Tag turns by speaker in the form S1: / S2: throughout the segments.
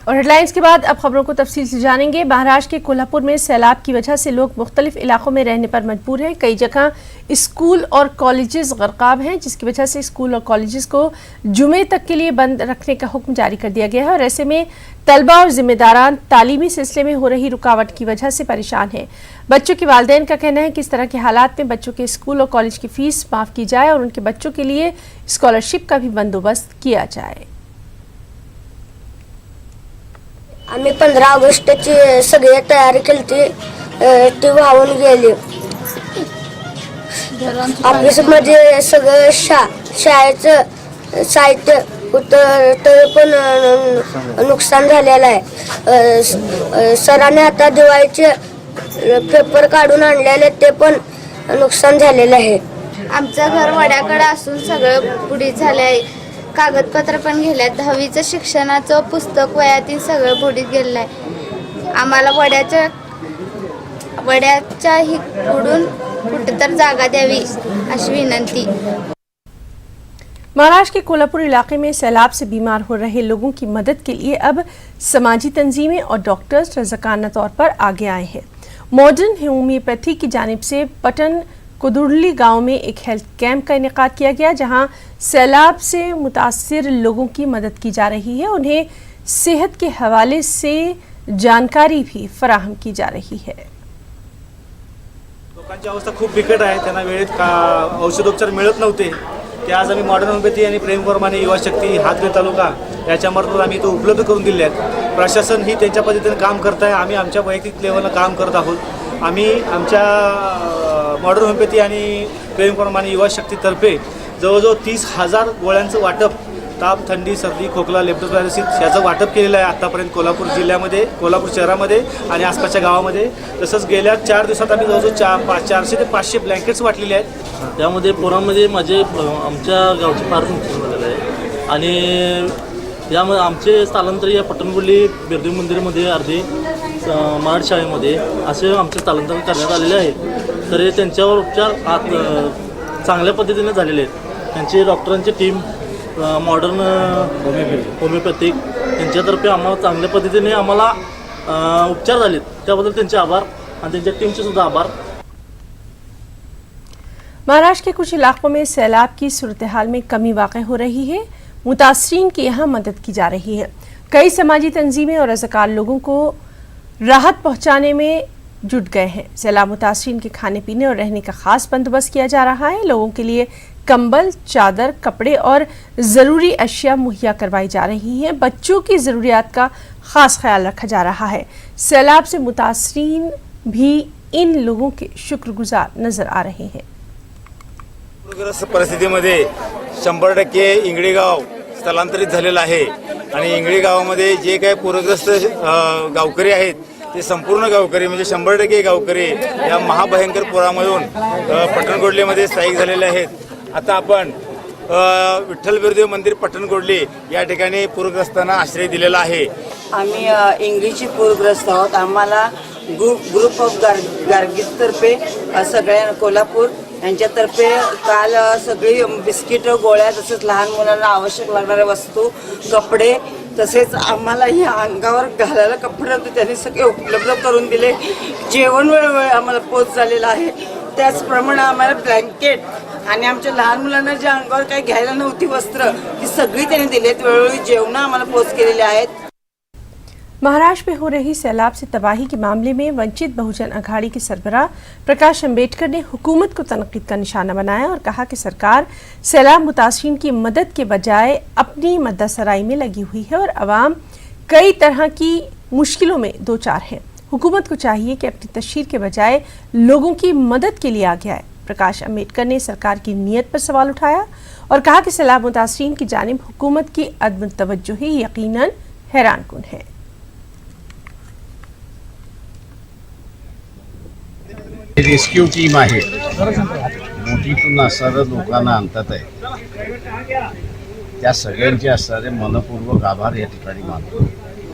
S1: और हेडलाइंस के बाद अब खबरों को तफसील से जानेंगे। महाराष्ट्र के कोल्हापुर में सैलाब की वजह से लोग मुख्तलिफ इलाकों में रहने पर मजबूर हैं। कई जगह स्कूल और कॉलेजेस गर्काब हैं, जिसकी वजह से स्कूल और कॉलेजेस को जुमे तक के लिए बंद रखने का हुक्म जारी कर दिया गया है। और ऐसे में तलबा और जिम्मेदारान तालीमी सिलसिले में हो रही रुकावट की वजह से परेशान हैं। बच्चों के वालिदैन का कहना है कि इस तरह के हालात में बच्चों के स्कूल और कॉलेज की फीस माफ़ की जाए और उनके बच्चों के लिए स्कॉलरशिप का भी बंदोबस्त किया जाए।
S2: आम्ही 15 ऑगस्टची सगळी तयारी केली ती वाहून गेली। ऑफिसमध्ये सगळं शाळेचं साहित्य होतं ते पण नुकसान झालेलं आहे। सरांनी आता दिवाळीचे पेपर काढून आणलेले ते पण नुकसान झालेलं आहे।
S3: आमचं घर वड्याकडे असून सगळं बुडीत झालं आहे। कागदपत्र पण गेल्यात। 10वीचं शिक्षणाचं पुस्तक वयातील सगळं बुडीत गेलेलं आहे। आम्हाला वड्याच्या हिकडून कुठं तर जागा द्यावी अशी विनंती।
S1: महाराष्ट्र के कोल्हापुर इलाके में सैलाब से बीमार हो रहे लोगों की मदद के लिए अब समाजी तंजीमें और डॉक्टर्स रज़ाकाराना तौर पर आगे आए हैं। मॉडर्न होम्योपैथी की जानिब से पटन कुदुरली गांव में एक हेल्थ कैंप का इनेकाद किया गया, जहां सैलाब से मुतासिर लोगों की मदद की जा रही है। उन्हें सेहत के हवाले से जानकारी भी फराहम की जा रही है।
S4: लोकांची अवस्था खूप बिकट आहे, त्यांना वेळेत औषधोपचार मिळत नव्हते। ते आज आम्ही मॉडर्न होमिओपॅथी आणि प्रेमप्रमाणे युवा शक्ती हातगड तालुका याच्यामार्फत आम्ही तो उपलब्ध करून दिले आहेत। प्रशासन ही त्यांच्या पद्धतीने काम करत आहे, आम्ही आमच्या वैयक्तिक लेवलला काम करत आहोत। आम्ही आमच्या मॉडर्न होमिओपॅथी आणि प्रेमप्रमाणे युवा शक्तीतर्फे जवळजवळ 30,000 गोळ्यांचं वाटप ताप, थंडी, सर्दी, खोकला, लेप्टोस्पायरोसिस याचं वाटप केलेलं आहे आतापर्यंत कोल्हापूर जिल्ह्यामध्ये, कोल्हापूर शहरामध्ये आणि आसपासच्या गावामध्ये। तसंच गेल्या 4 दिवसात आम्ही जवळजवळ 400 ते 500 ब्लँकेट्स वाटलेले आहेत।
S5: त्यामध्ये पोरामध्ये आमच्या गावचे फार नुकसान झालेलं आहे आणि यामध्ये आमचे स्थलांतर या पटणगुल्ली बिरदेव मंदिरमध्ये अर्धे मराठी शाळेमध्ये असे आमचे स्थलांतर करण्यात आलेले आहे। तर त्यांच्यावर उपचार चांगल्या पद्धतीने झालेले आहेत। त्यांची डॉक्टरांची टीम मॉडर्न होमिओपॅथिक यांच्यातर्फे आम्हाला चांगल्या पद्धतीने आम्हाला उपचार झालेत, त्याबद्दल त्यांचे आभार आणि त्यांच्या टीमचे सुद्धा आभार।
S1: महाराष्ट्र के कुछ इलाकों में सैलाब की सूरत हाल में कमी वाक़ हो रही है। मुतासरीन की यहाँ मदद की जा रही है। कई समाजी तंजीमें और रज़ाकार लोगों को राहत पहुँचाने में जुट गए हैं। सैलाब मुतासरीन के खाने पीने और रहने का खास बंदोबस्त किया जा रहा है। लोगों के लिए कंबल, चादर, कपड़े और ज़रूरी अशिया मुहैया करवाई जा रही हैं। बच्चों की ज़रूरियात का ख़ास ख्याल रखा जा रहा है। सैलाब से मुतासरीन भी इन लोगों के शुक्रगुजार नज़र आ रहे हैं।
S6: पूरग्रस्त परिस्थितीमध्ये 100% इंगळी गाव स्थलांतरित झालेलं आहे आणि इंगळी गावामध्ये जे काही पूरग्रस्त गावकरी आहेत ते संपूर्ण गावकरी म्हणजे 100% गावकरी या महाभयंकर पुरामधून पटणगोडलीमध्ये स्थायिक झालेले आहेत। आता आपण विठ्ठल बिरदेव मंदिर पटणगोडली या ठिकाणी पूरग्रस्तांना आश्रय दिलेला आहे।
S7: आम्ही इंग्लिशची पूरग्रस्त आहोत। आम्हाला ग्रुप ऑफ गार्गिजतर्फे सगळ्या कोल्हापूर यांच्यातर्फे काल सगळी बिस्किट, गोळ्या, तसेच लहान मुलांना आवश्यक लागणाऱ्या वस्तू, कपडे, तसेच आम्हाला या अंगावर घालायला कपडे त्यांनी सगळे उपलब्ध करून दिले। जेवण वेळोवेळी आम्हाला पोच झालेला आहे। त्याचप्रमाणे आम्हाला ब्लँकेट आणि आमच्या लहान मुलांना ज्या अंगावर काही घ्यायला नव्हती वस्त्र ती सगळी त्यांनी दिलेत। वेळोवेळी जेवण आम्हाला पोच केलेले आहेत।
S1: महाराष्ट्र में हो रही सैलाब से तबाही के मामले में वंचित बहुजन अघाड़ी के सरबराह प्रकाश अम्बेडकर ने हुकूमत को तनकीद का निशाना बनाया और कहा कि सरकार सैलाब मुतासरीन की मदद के बजाय अपनी मद्दासराई में लगी हुई है और अवाम कई तरह की मुश्किलों में दो चार है। हुकूमत को चाहिए कि अपनी तशहीर के बजाय लोगों की मदद के लिए आगे आए। प्रकाश अम्बेडकर ने सरकार की नीयत पर सवाल उठाया और कहा कि सैलाब मुतासरीन की जानिब हुकूमत की अदम तवज्जुही यकीनन हैरानकुन है।
S8: रेस्क्यू टीम आहे, बोटीतून असणाऱ्या लोकांना आणतात आहे, त्या सगळ्यांचे असणारे मनपूर्वक आभार या ठिकाणी मानतो।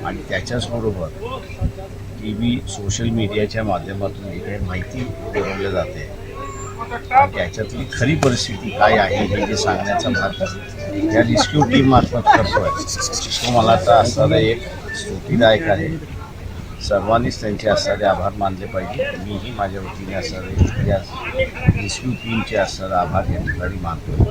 S8: आणि त्याच्याचबरोबर TV, सोशल मीडियाच्या माध्यमातून जी काही माहिती पुरवली जाते त्याच्यातली खरी परिस्थिती काय आहे हे सांगण्याचा भाग या रेस्क्यू टीम मार्फत करतोय। तो मला आता असणारा एक स्तुतीदायक आहे. सर्वांनीच त्यांचे असणारे आभार मानले पाहिजे. मीही माझ्या वतीने असणारे या रेस्क्यू टीमचे असणारे आभार या ठिकाणी मानतो.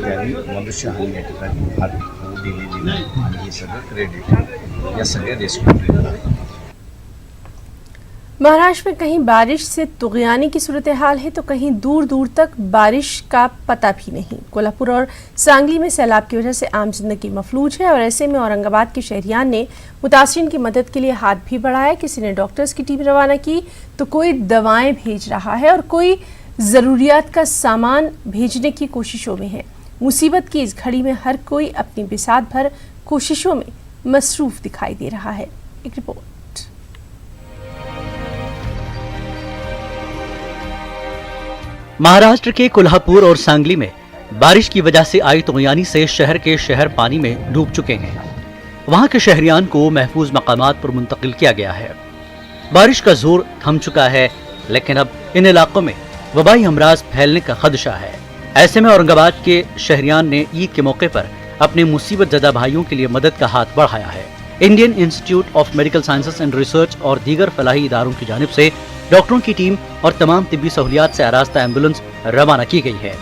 S8: त्यांनी मनुष्यहानी या ठिकाणी फार होऊ दिलेली नाही आणि हे सगळं क्रेडिट या सगळ्या रेस्क्यू टीमला.
S1: महाराष्ट्र में कहीं बारिश से तुगयानी की सूरत हाल है तो कहीं दूर दूर तक बारिश का पता भी नहीं। कोल्हापुर और सांगली में सैलाब की वजह से आम जिंदगी मफलूज है और ऐसे में औरंगाबाद के शहरियान ने मुतासरीन की मदद के लिए हाथ भी बढ़ाया। किसी ने डॉक्टर्स की टीम रवाना की तो कोई दवाएं भेज रहा है और कोई ज़रूरियात का सामान भेजने की कोशिशों में है। मुसीबत की इस घड़ी में हर कोई अपनी बिसात भर कोशिशों में मसरूफ दिखाई दे रहा है। एक रिपोर्ट।
S9: महाराष्ट्र के कोल्हापुर और सांगली में बारिश की वजह से आई तुगयानी से शहर पानी में डूब चुके हैं। वहां के शहरियान को महफूज मकामात पर मुंतकिल किया गया है। बारिश का जोर थम चुका है, लेकिन अब इन इलाकों में वबाई अमराज फैलने का खदशा है। ऐसे में औरंगाबाद के शहरियान ने ईद के मौके पर अपने मुसीबत ज़दा भाइयों के लिए मदद का हाथ बढ़ाया है। Indian institute of medical sciences and research और दीगर फलाही इदारों की जानिब से डॉक्टरों की टीम और तमाम तिब्बी सहूलियात से आरास्ता एम्बुलेंस रवाना की गई है।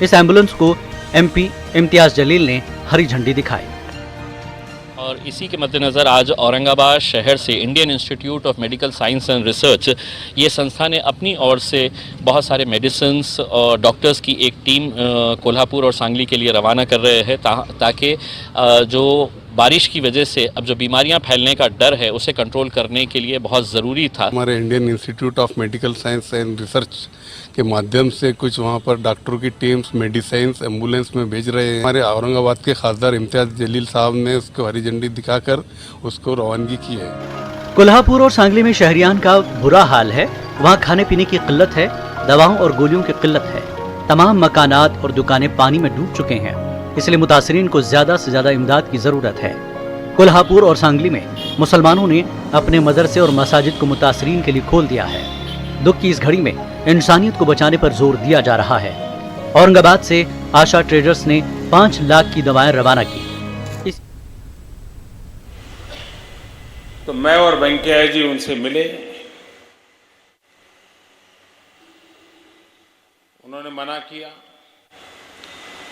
S9: इस एम्बुलेंस को एमपी इम्तियाज जलील ने हरी झंडी दिखाई।
S10: और इसी के मद्देनज़र आज औरंगाबाद शहर से Indian institute of medical science and research ये संस्था ने अपनी ओर से बहुत सारे मेडिसिन्स और डॉक्टर्स की एक टीम कोल्हापुर और सांगली के लिए रवाना कर रहे हैं ताकि जो बारिश की वजह से अब जो बीमारियां फैलने का डर है उसे कंट्रोल करने के लिए बहुत ज़रूरी था।
S11: हमारे Indian institute of medical science and research के माध्यम से कुछ वहाँ पर डॉक्टरों की टीम्स मेडिसिन्स एम्बुलेंस में भेज रहे हैं। हमारे औरंगाबाद के खासदार इम्तियाज जलील साहब ने उसको हरी झंडी दिखाकर उसको रवानगी की है।
S9: कोल्हापुर और सांगली में शहरियान का बुरा हाल है। वहाँ खाने पीने की किल्लत है, दवाओं और गोलियों की किल्लत है। तमाम मकानात और दुकानें पानी में डूब चुके हैं, इसलिए मुतासरीन को ज्यादा से ज्यादा इमदाद की जरूरत है। कोल्हापुर और सांगली में मुसलमानों ने अपने मदरसे और मसाजिद को मुतासरीन के लिए खोल दिया है। दुख की इस घड़ी में इंसानियत को बचाने पर जोर दिया जा रहा है। औरंगाबाद से आशा ट्रेडर्स ने 5 लाख की दवाएं रवाना की।
S12: तो मैं और वेंकैया जी उनसे मिले, उन्होंने मना किया,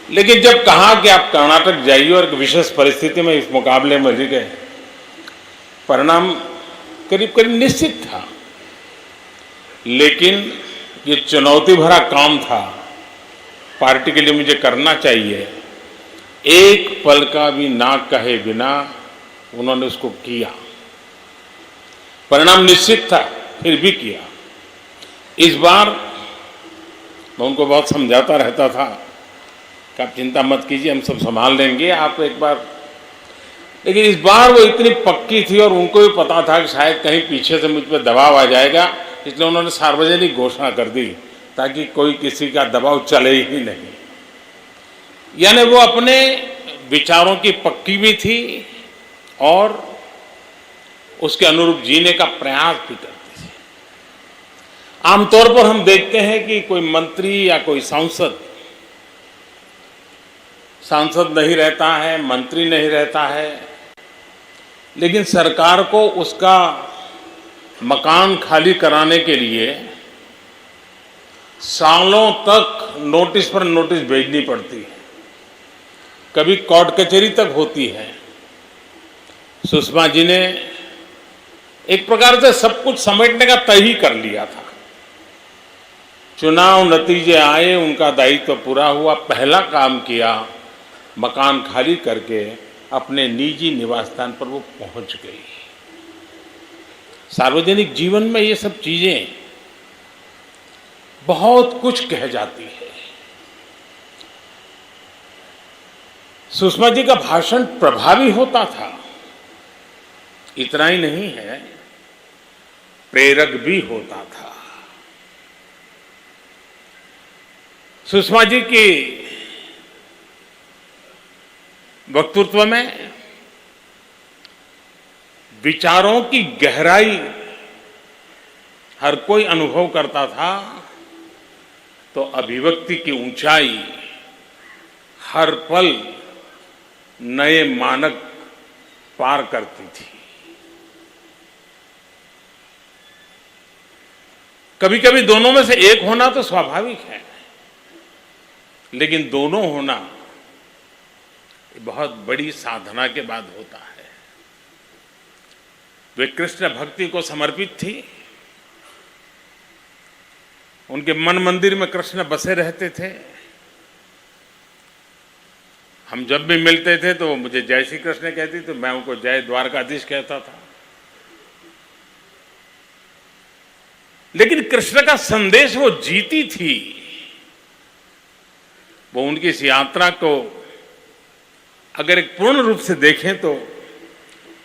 S12: लेकिन जब कहा कि आप कर्नाटक जाइए और एक विशेष परिस्थिति में इस मुकाबले में रह गए, परिणाम करीब करीब निश्चित था। लेकिन ये चुनौती भरा काम था, पार्टी के लिए मुझे करना चाहिए। एक पल का भी ना कहे बिना उन्होंने उसको किया। परिणाम निश्चित था, फिर भी किया। इस बार मैं उनको बहुत समझाता रहता था कि आप चिंता मत कीजिए, हम सब संभाल लेंगे, आप एक बार। लेकिन इस बार वो इतनी पक्की थी और उनको भी पता था कि शायद कहीं पीछे से मुझ पर दबाव आ जाएगा, इसलिए उन्होंने सार्वजनिक घोषणा कर दी ताकि कोई किसी का दबाव चले ही नहीं। यानी वो अपने विचारों की पक्की भी थी और उसके अनुरूप जीने का प्रयास भी करती थी। आमतौर पर हम देखते हैं कि कोई मंत्री या कोई सांसद नहीं रहता है, मंत्री नहीं रहता है, लेकिन सरकार को उसका मकान खाली कराने के लिए सालों तक नोटिस पर नोटिस भेजनी पड़ती है, कभी कोर्ट कचहरी तक होती है। सुषमा जी ने एक प्रकार से सब कुछ समेटने का तय ही कर लिया था। चुनाव नतीजे आए, उनका दायित्व पूरा हुआ, पहला काम किया, मकान खाली करके अपने निजी निवास स्थान पर वो पहुंच गई। सार्वजनिक जीवन में ये सब चीजें बहुत कुछ कह जाती है। सुषमा जी का भाषण प्रभावी होता था, इतना ही नहीं है, प्रेरक भी होता था। सुषमा जी की वक्तृत्व में विचारों की गहराई हर कोई अनुभव करता था, तो अभिव्यक्ति की ऊंचाई हर पल नए मानक पार करती थी। कभी कभी दोनों में से एक होना तो स्वाभाविक है, लेकिन दोनों होना बहुत बड़ी साधना के बाद होता है। वे कृष्ण भक्ति को समर्पित थी। उनके मन मंदिर में कृष्ण बसे रहते थे। हम जब भी मिलते थे तो मुझे जय श्री कृष्ण कहती, तो मैं उनको जय द्वारकाधीश कहता था। लेकिन कृष्ण का संदेश वो जीती थी। वो उनकी इस यात्रा को अगर एक पूर्ण रूप से देखें तो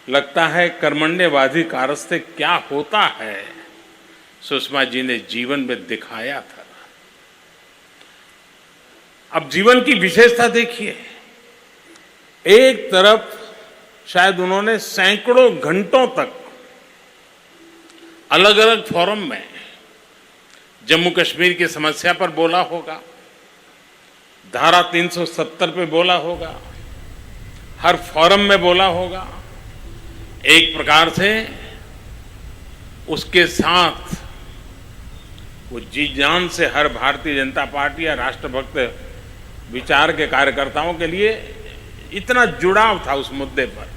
S12: लगता है कर्मण्यवाधी कारस्ते क्या होता है, सुषमा जी ने जीवन में दिखाया था। अब जीवन की विशेषता देखिए, एक तरफ शायद उन्होंने सैकड़ों घंटों तक अलग अलग फोरम में जम्मू कश्मीर की समस्या पर बोला होगा, धारा 370 पे बोला होगा, हर फोरम में बोला होगा। एक प्रकार से उसके साथ वो जी जान से हर भारतीय जनता पार्टी या राष्ट्रभक्त विचार के कार्यकर्ताओं के लिए इतना जुड़ाव था उस मुद्दे पर।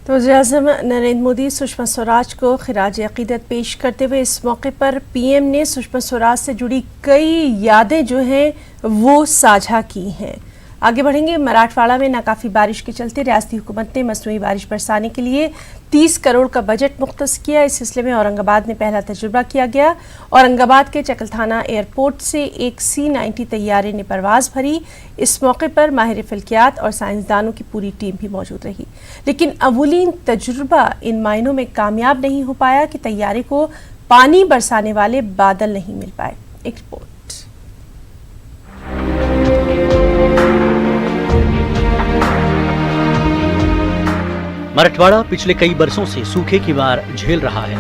S1: तो वज़ीर-ए-आज़म नरेंद्र मोदी सुषमा स्वराज को खिराज अकीदत पेश करते हुए इस मौके पर पीएम ने सुषमा स्वराज से जुड़ी कई यादें जो हैं वो साझा की हैं। आगे बढ़ेंगे। मराठवाड़ा में नाकाफी बारिश के चलते रियासती हुकूमत ने मसनूई बारिश बरसाने के लिए 30 करोड़ का बजट मुख्तस किया। इस सिलसिले में औरंगाबाद में पहला तजुर्बा किया गया। औरंगाबाद के चकलथाना एयरपोर्ट से एक C-90 तैयारे ने परवाज भरी। इस मौके पर माहिर फल्कियात और साइंसदानों की पूरी टीम भी मौजूद रही, लेकिन अवूलीन तजुर्बा इन मायनों में कामयाब नहीं हो पाया कि तैयारे को पानी बरसाने वाले बादल नहीं मिल पाए। एक रिपोर्ट।
S9: मराठवाड़ा पिछले कई बरसों से सूखे की मार झेल रहा है।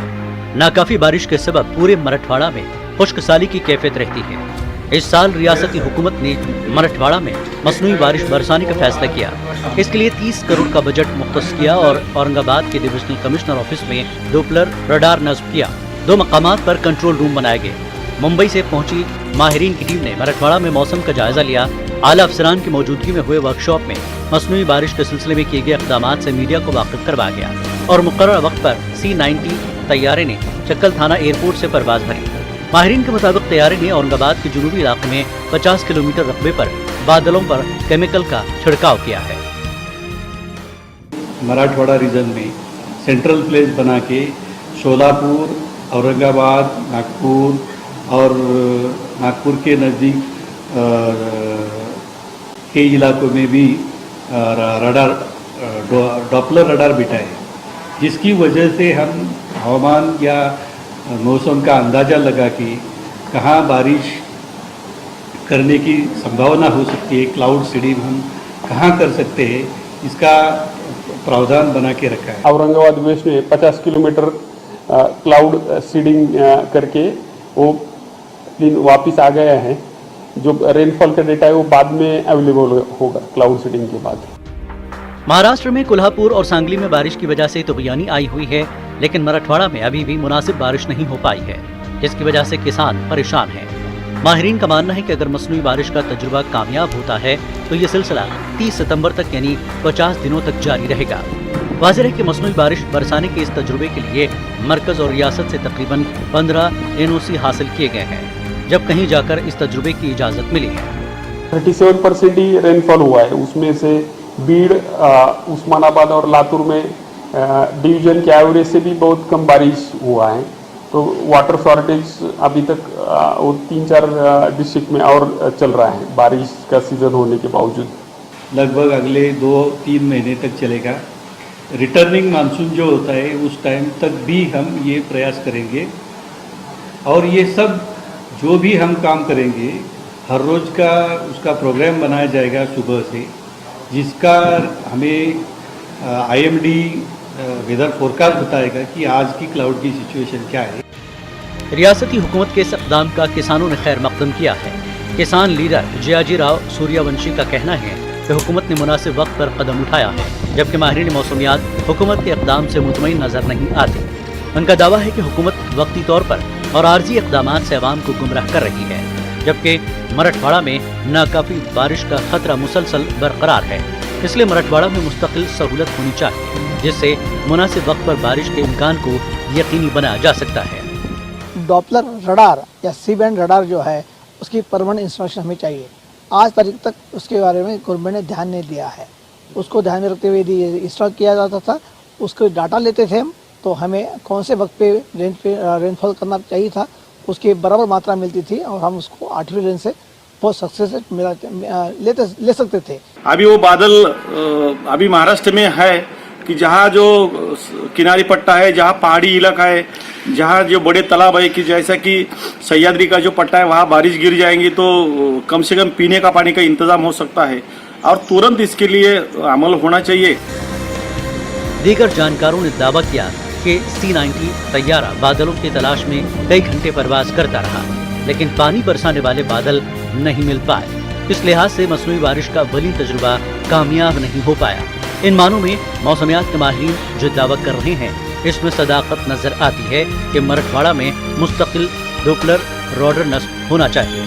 S9: नाकाफी बारिश के सबब पूरे मराठवाड़ा में खुश्कसाली की कैफियत रहती है। इस साल रियासती हुकूमत ने मराठवाड़ा में मसनूई बारिश बरसाने का फैसला किया। इसके लिए 30 करोड़ का बजट मुख्तस किया और औरंगाबाद के डिविजनल कमिश्नर ऑफिस में डोपलर रडार नस्ब किया। 2 मकामात पर कंट्रोल रूम बनाए गए। मुंबई से पहुंची माहिरीन की टीम ने मराठवाड़ा में मौसम का जायजा लिया। आला अफसरान की मौजूदगी में हुए वर्कशॉप में मसनूई बारिश के सिलसिले में किए गए इक़दामात से मीडिया को वाकिफ करवाया गया और मुकर्रर वक्त पर C-90 तैयारे ने चक्कल थाना एयरपोर्ट से परवाज भरी। माहिरीन के मुताबिक तैयारे ने औरंगाबाद के जुनूबी इलाके में 50 किलोमीटर रकबे पर बादलों पर केमिकल का छिड़काव किया है।
S13: मराठवाड़ा रीजन में सेंट्रल प्लेस बना के शोलापुर, औरंगाबाद, नागपुर और नागपुर के नज़दीक के इलाकों में भी रडार डॉपलर रडार बिठाए, जिसकी वजह से हम हवामान या मौसम का अंदाज़ा लगा के कहाँ बारिश करने की संभावना हो सकती है, क्लाउड सीडिंग हम कहाँ कर सकते हैं, इसका प्रावधान बना के रखा है।
S14: औरंगाबाद वेस्ट में 50 किलोमीटर क्लाउड सीडिंग करके वो वापस आ गया है। जो रेनफॉल का डेटा है वो बाद में अवेलेबल होगा क्लाउड सीडिंग के बाद।
S9: महाराष्ट्र में कोल्हापुर और सांगली में बारिश की वजह से तुगयानी आई हुई है, लेकिन मराठवाड़ा में अभी भी मुनासिब बारिश नहीं हो पाई है, जिसकी वजह से किसान परेशान हैं। माहिरीन का मानना है कि अगर मसनूई बारिश का तजुर्बा कामयाब होता है तो ये सिलसिला 30 सितंबर तक यानी 50 दिनों तक जारी रहेगा। वाज़ेह है कि मसनूई बारिश बरसाने के इस तजुर्बे के लिए मरकज और रियासत से तकरीबन 15 NOC हासिल किए गए हैं, जब कहीं जाकर इस तजुर्बे की इजाज़त मिली है।
S14: 37% ही रेनफॉल हुआ है, उसमें से बीड़, उस्मानाबाद और लातूर में डिवीजन के एवरेज से भी बहुत कम बारिश हुआ है। तो वाटर शॉर्टेज अभी तक वो 3-4 डिस्ट्रिक्ट में और चल रहा है बारिश का सीजन होने के बावजूद।
S13: लगभग अगले 2-3 महीने तक चलेगा। रिटर्निंग मानसून जो होता है उस टाइम तक भी हम ये प्रयास करेंगे और ये सब जो भी हम काम करेंगे हर रोज़ का उसका प्रोग्राम बनाया जाएगा सुबह से, जिसका हमें IMD वेदर फोरकास्ट बताएगा कि आज की क्लाउड की सिचुएशन क्या है।
S9: रियासती हुकूमत के इस इक़दाम का किसानों ने खैर मकदम किया है। किसान लीडर जयाजी राव सूर्यवंशी का कहना है कि हुकूमत ने मुनासिब वक्त पर कदम उठाया है। जबकि माहिरीन मौसमियात हुकूमत के इक़दाम से मुतमईन नजर नहीं आते। उनका दावा है कि हुकूमत वक्ती तौर पर और आर्जी इक़दामात से अवाम को गुमराह कर रही है, जबकि मराठवाड़ा में नाकाफी बारिश का खतरा मुसलसल बरकरार है। इसलिए मराठवाड़ा में मुस्तकिल सहूलत होनी चाहिए, जिससे मुनासिब वक्त पर बारिश के इम्कान को यकीनी बनाया जा सकता है।
S15: डॉपलर रडार या सी बैंड रडार जो है उसकी परमानेंट इंस्टॉलेशन हमें चाहिए। आज तारीख तक उसके बारे में गवर्नमेंट ने ध्यान नहीं दिया है। उसको ध्यान में रखते हुए यदि इंस्टॉल किया जाता था, उसको डाटा लेते थे हम, तो हमें कौन से वक्त पे रेनफॉल करना चाहिए था उसकी बराबर मात्रा मिलती थी और हम उसको आर्टिफिशियल रेन से बहुत सक्सेस ले सकते थे।
S16: अभी वो बादल अभी महाराष्ट्र में है कि जहाँ जो किनारी पट्टा है, जहाँ पहाड़ी इलाका है, जहाँ जो बड़े तालाब है, कि जैसा कि सह्याद्री का जो पट्टा है वहाँ बारिश गिर जाएंगी तो कम से कम पीने का पानी का इंतजाम हो सकता है और तुरंत इसके लिए अमल होना चाहिए।
S9: दीगर जानकारों ने दावा किया कि C-90 तैयारा बादलों की तलाश में कई घंटे परवाज करता रहा, लेकिन पानी बरसाने वाले बादल नहीं मिल पाए। इस लिहाज से मसनूई बारिश का वली तजुर्बा कामयाब नहीं हो पाया। इन मानों में मौसमियात के माहिरीन जो दावा कर रहे हैं, इसमें सदाकत नजर आती है कि मराठवाड़ा में मुस्तकिल डॉपलर रडार नस्ब होना चाहिए।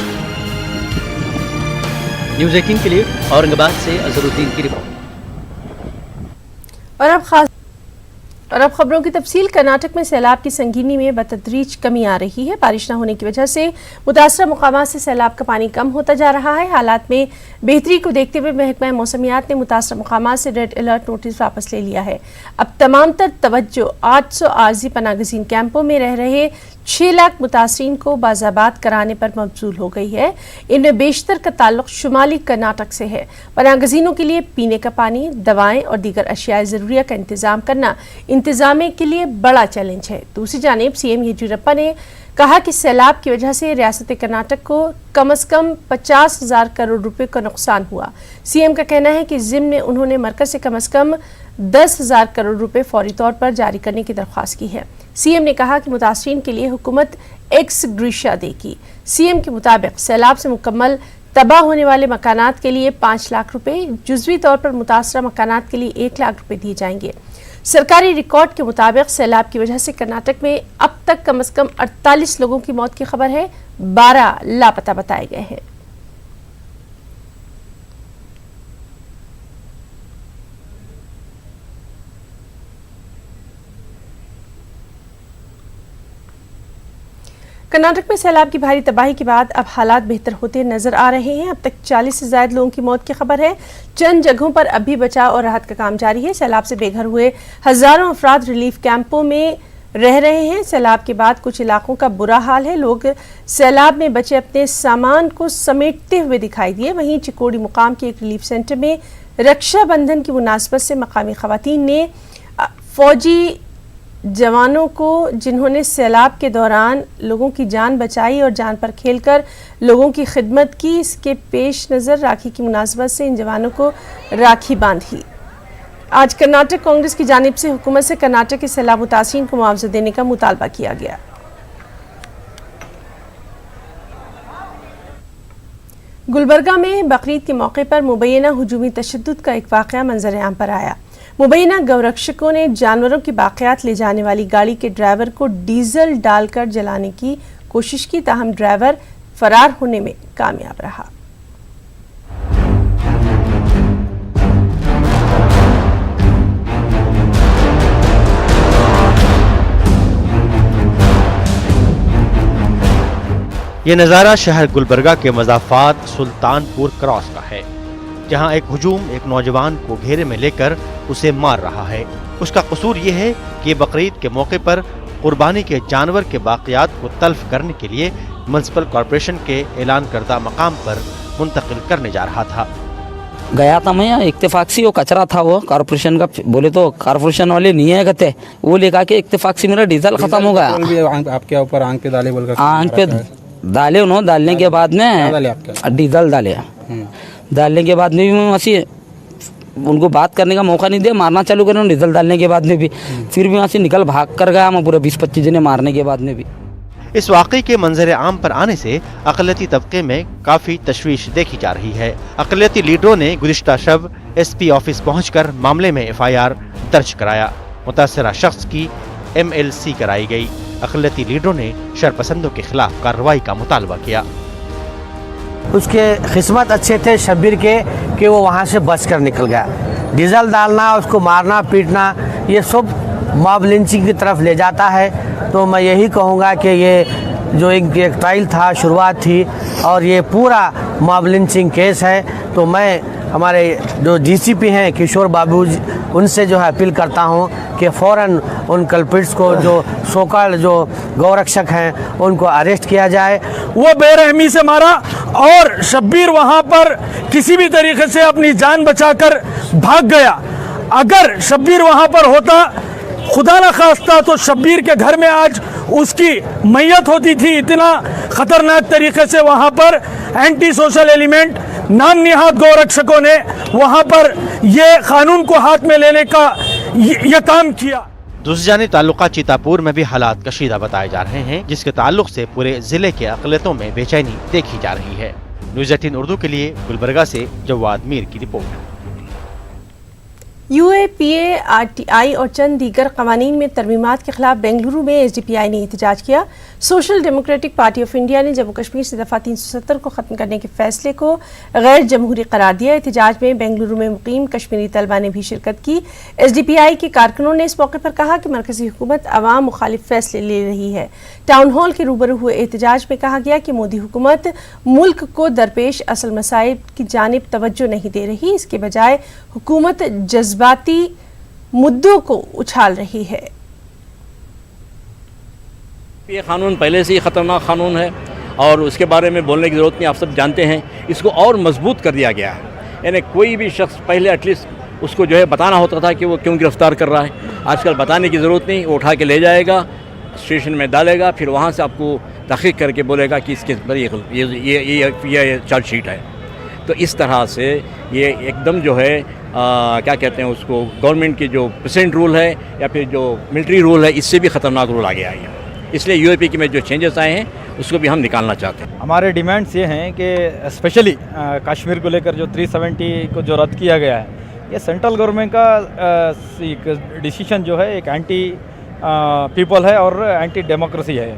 S9: न्यूज़ 18 के लिए औरंगाबाद से अजहरुद्दीन की रिपोर्ट।
S1: और अब खबरों की तफसील। कर्नाटक में सैलाब की संगीनी में बतदरीज कमी आ रही है। बारिश न होने की वजह से मुतासरा मुकामात से सैलाब का पानी कम होता जा रहा है। हालात में बेहतरी को देखते हुए महकमा मौसमियात ने मुतासरा मुकामात से रेड अलर्ट नोटिस वापस ले लिया है। अब तमाम तर तवज्जो 800 आर्जी पनागजीन कैंपों में रह रहे 6 लाख मुतासरीन को बाज़ाबात कराने पर मबजूल हो गई है। इनमें बेशतर का ताल्लुक शुमाली कर्नाटक से है। पनागजीनों के लिए पीने का पानी, दवाएं और दीगर अशियाए ज़रूरिया का इंतजाम करना इंतजामे के लिए बड़ा चैलेंज है। दूसरी जानिब सीएम येदियुरप्पा ने कहा कि सैलाब की वजह से रियासत कर्नाटक को कम से कम 50,000 करोड़ रुपए का नुकसान हुआ। सीएम का कहना है कि ज़िम्न में उन्होंने मरकज से कम 10,000 करोड़ रुपए फौरी तौर पर जारी करने की दरख्वास्त की है। सीएम ने कहा कि मुतासरीन के लिए हुकूमत एक्स ग्रीशा देगी। सीएम के मुताबिक सैलाब से मुकम्मल तबाह होने वाले मकानात के लिए 5 लाख रुपए, जुज़वी तौर पर मुतासरा मकानात के लिए 1 लाख रुपए दिए जाएंगे। सरकारी रिकॉर्ड के मुताबिक सैलाब की वजह से कर्नाटक में अब तक कम से कम 48 लोगों की मौत की खबर है, 12 लापता बताए गए हैं। कर्नाटक में सैलाब की भारी तबाही के बाद अब हालात बेहतर होते नजर आ रहे हैं। अब तक 40 से ज्यादा लोगों की मौत की खबर है। चंद जगहों पर अब भी बचाव और राहत का काम जारी है। सैलाब से बेघर हुए हजारों अफराद रिलीफ कैंपों में रह रहे हैं। सैलाब के बाद कुछ इलाकों का बुरा हाल है। लोग सैलाब में बचे अपने सामान को समेटते हुए दिखाई दिए। वहीं चिकोड़ी मुकाम के एक रिलीफ सेंटर में रक्षाबंधन की मुनासबत से मकामी खवातीन ने फौजी जवानों को, जिन्होंने सैलाब के दौरान लोगों की जान बचाई और जान पर खेलकर लोगों की खिदमत की, इसके पेश नज़र राखी की मुनासबत से इन जवानों को राखी बांधी। आज कर्नाटक कांग्रेस की जानिब से हुकूमत से कर्नाटक के सैलाब मुतासिरीन को मुआवजा देने का मुतालबा किया गया। गुलबर्गा में बकरीद के मौके पर मुबैना हुजूमी तशद्दुद का एक वाक़या मंजर आम पर आया। मुबैना गौरक्षकों ने जानवरों की बाक़ियात ले जाने वाली गाड़ी के ड्राइवर को डीजल डालकर जलाने की कोशिश की, ताहम ड्राइवर फरार होने में कामयाब रहा।
S17: ये नज़ारा शहर गुलबर्गा के मज़ाफ़ात सुल्तानपुर क्रॉस का है, जहां एक हुजूम एक नौजवान को घेरे में लेकर उसे मार रहा है। उसका कसूर ये है कि बकरीद के मौके पर कुर्बानी के जानवर के बाक़ियात को तल्फ करने के लिए म्युनिसिपल कॉरपोरेशन के ऐलान करदा मकाम पर मुंतकिल करने जा रहा था।
S18: गया था मैं, इत्तेफाक से वो कचरा था, वो कॉरपोरेशन का, बोले तो कॉरपोरेशन वाले नहीं है कहते, वो लेकर के इत्तेफाक से मेरा डीजल खत्म हो गया।
S19: आपके ऊपर आंख पे डाले बोलकर,
S18: आंख पे डाले उन्होंने, डालने के बाद में डीजल डाले, डालने के बाद में भी मैं वैसे उनको बात करने का मौका नहीं दिया, मारना चालू करें डीजल डालने के बाद में भी, फिर भी वहाँ से निकल भाग कर गया मैं, पूरे 20-25 जने मारने के बाद में भी।
S17: इस वाकई के मंजर आम पर आने से अक़लियती तबके में काफी तशवीश देखी जा रही है। अक़लियती लीडरों ने गुज़िश्ता शब SP ऑफिस पहुंचकर मामले में FIR दर्ज कराया। मुतासरा शख्स की MLC कराई गई। अक़लियती लीडरों ने शरपसंदों के खिलाफ कार्रवाई का मुतालबा किया।
S19: उसके किस्मत अच्छे थे शब्बीर के कि वो वहाँ से बच कर निकल गया। डीजल डालना, उसको मारना पीटना, ये सब मॉब लिंचिंग की तरफ ले जाता है। तो मैं यही कहूँगा कि ये जो एक ट्रायल था, शुरुआत थी, और ये पूरा मॉब लिंचिंग केस है। तो मैं हमारे जो DCP हैं किशोर बाबू, उनसे जो है अपील करता हूँ कि फ़ौरन उन कल्प्रिट्स को, जो सोकॉल्ड जो गौरक्षक हैं, उनको अरेस्ट किया जाए।
S20: वो बेरहमी से मारा और शब्बीर वहाँ पर किसी भी तरीके से अपनी जान बचाकर भाग गया। अगर शब्बीर वहाँ पर होता, खुदा न खास्ता, तो शब्बीर के घर में आज उसकी मैयत होती थी। इतना खतरनाक तरीके से वहाँ पर एंटी सोशल एलिमेंट, नाम निहाद गौरक्षकों ने वहाँ पर ये कानून को हाथ में लेने का ये काम किया।
S17: दूसरी जानिब ताल्लुका चितापुर में भी हालात कशीदा बताए जा रहे हैं, जिसके ताल्लुक से पूरे जिले के अक़लियतों में बेचैनी देखी जा रही है। न्यूज़ 18 उर्दू के लिए गुलबर्गा से जवाद मीर की रिपोर्ट।
S1: UAPA, RTI और चंद दीगर कवानीन में तरमीमात के खिलाफ बेंगलुरु में SDPI ने एहतजाज किया। Social democratic party of India ने जम्मू कश्मीर से दफ़ा 370 को ख़त्म करने के फैसले को गैर जमहूरी करार दिया। एहतजाज में बेंगलुरु में मुकीम कश्मीरी तलबा ने भी शिरकत की। SDPI के कारकुनों ने इस मौके पर कहा कि मरकजी हुकूमत अवाम मुखालिफ फैसले ले रही है। टाउन हॉल के रूबरू हुए एहतजाज में कहा गया कि मोदी हुकूमत मुल्क को दरपेश असल मसाइल की जानिब तवज्जो नहीं दे रही, इसके बजाय हुकूमत जज्बाती मुद्दों को उछाल रही है।
S21: ये कानून पहले से ही ख़तरनाक कानून है और उसके बारे में बोलने की ज़रूरत नहीं, आप सब जानते हैं। इसको और मजबूत कर दिया गया है। यानी कोई भी शख्स पहले एटलीस्ट उसको जो है बताना होता था कि वो क्यों गिरफ्तार कर रहा है। आजकल बताने की ज़रूरत नहीं, वो उठा के ले जाएगा, स्टेशन में डालेगा, फिर वहाँ से आपको तहक़ीक़ करके बोलेगा कि इसके पर ये चार्जशीट है। तो इस तरह से ये एकदम जो है क्या कहते हैं उसको, गवर्नमेंट की जो प्रेसिडेंट रूल है या फिर जो मिलिट्री रूल है, इससे भी ख़तरनाक रूल आ गया है। इसलिए UAP में जो चेंजेस आए हैं उसको भी हम निकालना चाहते हैं।
S22: हमारे डिमांड्स ये हैं कि स्पेशली कश्मीर को लेकर जो 370 को जो रद्द किया गया है, ये सेंट्रल गवर्नमेंट का एक डिसीजन जो है, एक एंटी पीपल है और एंटी डेमोक्रेसी है।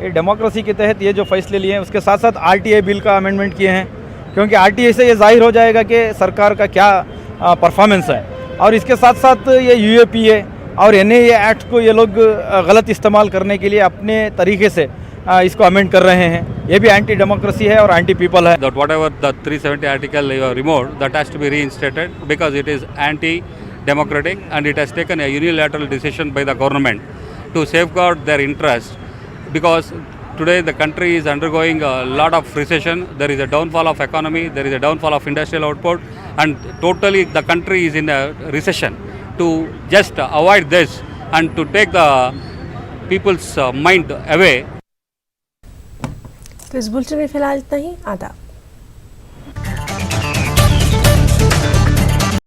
S22: ये डेमोक्रेसी के तहत ये जो फैसले लिए हैं, उसके साथ साथ RTI बिल का अमेंडमेंट किए हैं, क्योंकि RTI से ये जाहिर हो जाएगा कि सरकार का क्या परफॉर्मेंस है। और इसके साथ साथ ये UAPA और NIA एक्ट को ये लोग गलत इस्तेमाल करने के लिए अपने तरीके से इसको अमेंड कर रहे हैं। ये भी एंटी डेमोक्रेसी है और एंटी पीपल है।
S23: That whatever the 370 article removed, that has to be reinstated because it is anti-democratic and it has taken a unilateral decision by the government to safeguard their interest, because today the country is undergoing a lot of recession. There is a downfall of economy, there is a downfall of industrial output, and totally the country is in a recession. To just avoid this and to take the people's mind away.
S1: तो इस bulletin में फिलहाल इतना ही। आदाब।